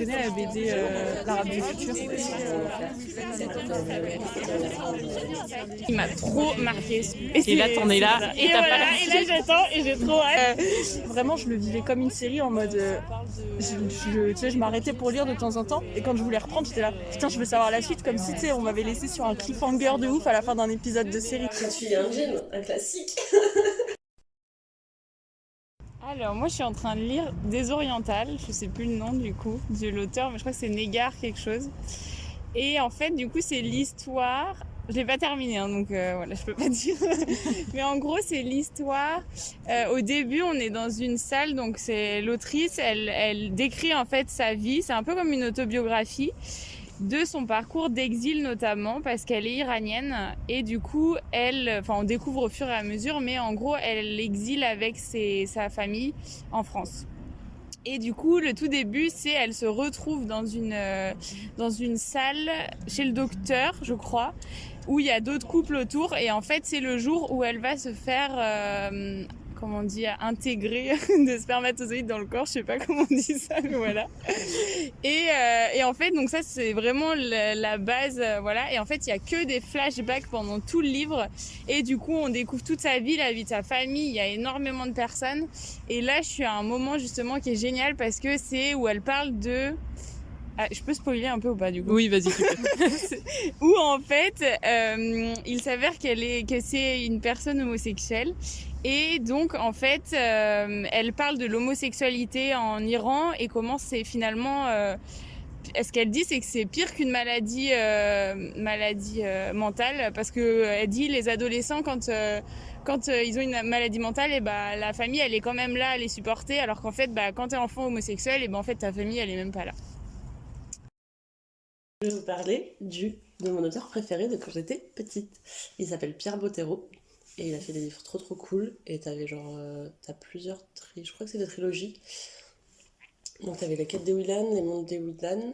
connais la BD L'Arabe du futur? Il m'a trop marqué. Et là, t'en es là. Et t'as pas et là, j'attends et j'ai trop hâte. Vraiment, je le vivais comme une série en mode. Tu sais, je m'arrêtais pour lire de temps en temps. Et quand je voulais reprendre, j'étais là. Putain, je veux savoir la suite. Comme si, tu sais, on m'avait laissé sur un cliffhanger de ouf à la fin d'un épisode de série. Je suis un gym, un classique. Alors, moi, je suis en train de lire Des Orientales. Je sais plus le nom du coup de l'auteur, mais je crois que c'est Négar quelque chose. Et en fait, du coup, c'est l'histoire. Je l'ai pas terminé, hein, donc voilà, je peux pas dire. Mais en gros, c'est l'histoire. Au début, on est dans une salle, donc c'est l'autrice. Elle décrit en fait sa vie. C'est un peu comme une autobiographie de son parcours d'exil notamment parce qu'elle est iranienne et du coup on découvre au fur et à mesure, mais en gros, elle exile avec sa famille en France. Et du coup, le tout début, c'est elle se retrouve dans une salle chez le docteur, je crois, où il y a d'autres couples autour. Et en fait, c'est le jour où elle va se faire, comment dire, intégrer de spermatozoïdes dans le corps. Je sais pas comment on dit ça, mais voilà. Et en fait, donc ça, c'est vraiment la base, voilà. Et en fait, il y a que des flashbacks pendant tout le livre. Et du coup, on découvre toute sa vie, la vie de sa famille. Il y a énormément de personnes. Et là, je suis à un moment justement qui est génial parce que c'est où elle parle de... Ah, je peux spoiler un peu ou pas du coup? Oui, vas-y. Où en fait, il s'avère que c'est une personne homosexuelle. Et donc, en fait, elle parle de l'homosexualité en Iran et comment c'est finalement... ce qu'elle dit, c'est que c'est pire qu'une maladie mentale parce que elle dit les adolescents quand ils ont une maladie mentale, et bah la famille elle est quand même là à les supporter, alors qu'en fait quand t'es enfant homosexuel, et en fait ta famille elle est même pas là. Je vais vous parler de mon auteur préféré de quand j'étais petite. Il s'appelle Pierre Bottero et il a fait des livres trop cool. Et t'avais t'as plusieurs je crois que c'est des trilogies. Donc t'avais La Quête des Willan, Les Mondes des Willan.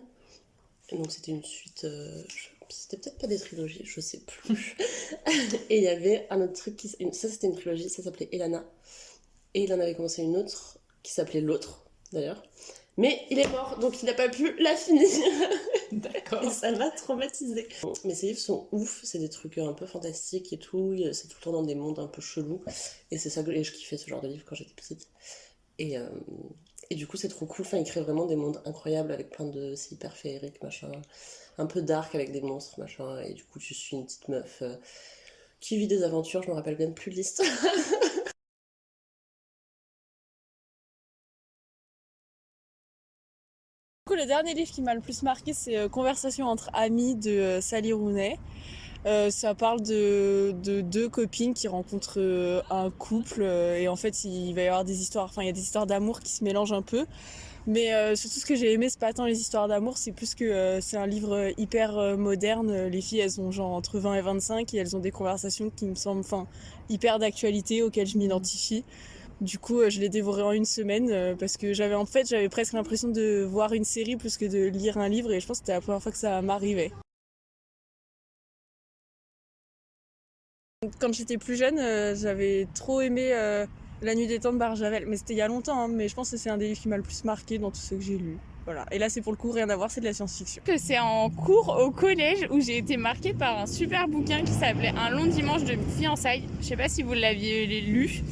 Et donc c'était une suite, c'était peut-être pas des trilogies, je sais plus. Et il y avait un autre truc, ça c'était une trilogie, ça s'appelait Elana. Et il en avait commencé une autre qui s'appelait L'Autre d'ailleurs. Mais il est mort, donc il n'a pas pu la finir. D'accord. Et ça m'a traumatisée. Mais ces livres sont ouf, c'est des trucs un peu fantastiques et tout. C'est tout le temps dans des mondes un peu chelous. Et c'est ça que je kiffais ce genre de livre quand j'étais petite. Et du coup, c'est trop cool. Enfin, il crée vraiment des mondes incroyables avec plein de... C'est hyper féerique, machin. Un peu dark avec des monstres, machin. Et du coup, tu suis une petite meuf qui vit des aventures. Je me rappelle même plus de l'histoire. Le dernier livre qui m'a le plus marqué, c'est Conversation entre amis de Sally Rooney. Ça parle de deux copines qui rencontrent un couple et en fait il va y avoir des histoires, il y a des histoires d'amour qui se mélangent un peu. Mais surtout ce que j'ai aimé, c'est pas tant les histoires d'amour, c'est plus que c'est un livre hyper moderne. Les filles elles ont genre entre 20 et 25 et elles ont des conversations qui me semblent hyper d'actualité auxquelles je m'identifie. Du coup, je l'ai dévoré en une semaine parce que j'avais presque l'impression de voir une série plus que de lire un livre et je pense que c'était la première fois que ça m'arrivait. Quand j'étais plus jeune, j'avais trop aimé La Nuit des Temps de Barjavel, mais c'était il y a longtemps, hein, mais je pense que c'est un des livres qui m'a le plus marqué dans tous ceux que j'ai lus. Voilà. Et là, c'est pour le coup rien à voir, c'est de la science-fiction. C'est en cours au collège où j'ai été marquée par un super bouquin qui s'appelait Un long dimanche de fiançailles. Je sais pas si vous l'aviez lu.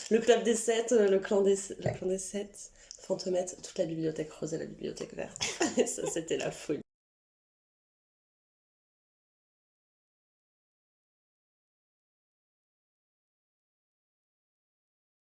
Le Club des 7, le clan des 7, Fantomette, toute la bibliothèque rose et la bibliothèque verte. Et ça, c'était la folie.